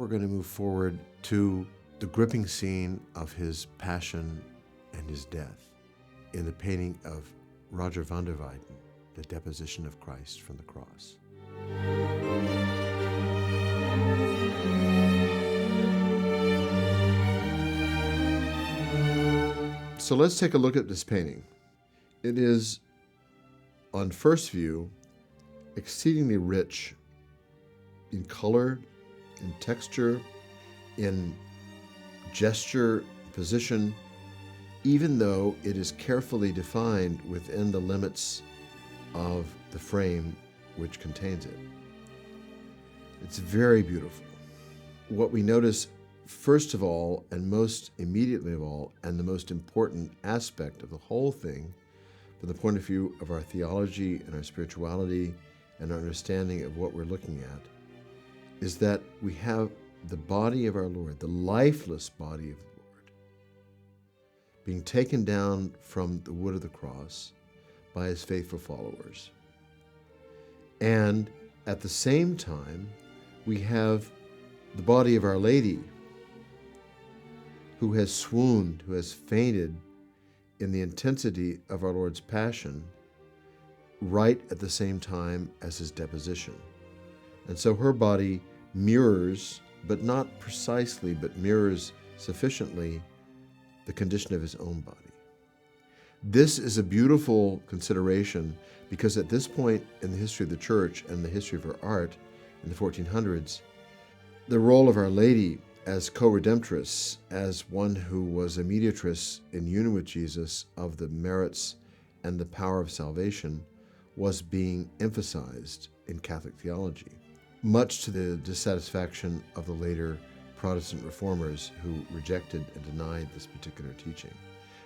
we're going to move forward to the gripping scene of his passion and his death in the painting of Rogier Van Der Weyden, The Deposition of Christ from the Cross. So let's take a look at this painting. It is, on first view, exceedingly rich in color, in texture, in gesture, position, even though it is carefully defined within the limits of the frame which contains it. It's very beautiful. What we notice first of all, and most immediately of all, and the most important aspect of the whole thing, from the point of view of our theology and our spirituality and our understanding of what we're looking at, is that we have the body of our Lord, the lifeless body of the Lord, being taken down from the wood of the cross by his faithful followers. And at the same time, we have the body of Our Lady, who has swooned, who has fainted in the intensity of our Lord's passion, right at the same time as his deposition. And so her body mirrors, but not precisely, but mirrors sufficiently the condition of his own body. This is a beautiful consideration because at this point in the history of the church and the history of her art in the 1400s, the role of Our Lady as co-redemptress, as one who was a mediatress in union with Jesus of the merits and the power of salvation, was being emphasized in Catholic theology, much to the dissatisfaction of the later Protestant reformers who rejected and denied this particular teaching.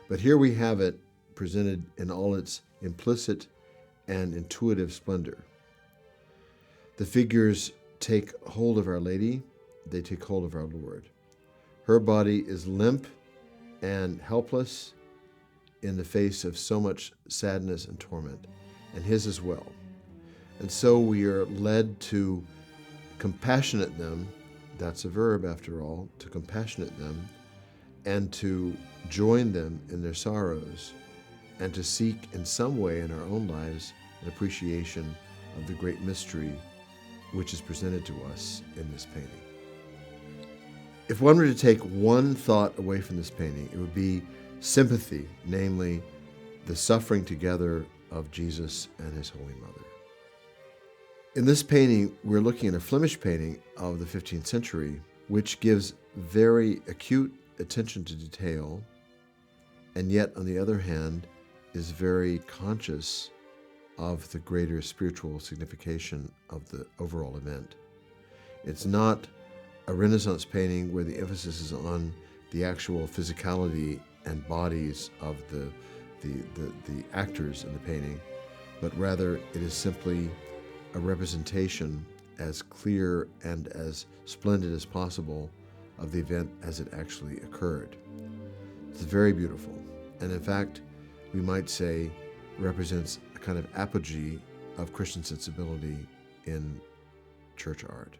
But here we have it presented in all its implicit and intuitive splendor. The figures take hold of Our Lady, they take hold of our Lord. Her body is limp and helpless in the face of so much sadness and torment, and his as well. And so we are led to compassionate them, that's a verb after all, to compassionate them, and to join them in their sorrows, and to seek in some way in our own lives an appreciation of the great mystery which is presented to us in this painting. If one were to take one thought away from this painting, it would be sympathy, namely the suffering together of Jesus and his Holy Mother. In this painting, we're looking at a Flemish painting of the 15th century, which gives very acute attention to detail, and yet, on the other hand, is very conscious of the greater spiritual signification of the overall event. It's not a Renaissance painting where the emphasis is on the actual physicality and bodies of the actors in the painting, but rather it is simply a representation as clear and as splendid as possible of the event as it actually occurred. It's very beautiful, and in fact, we might say represents a kind of apogee of Christian sensibility in church art.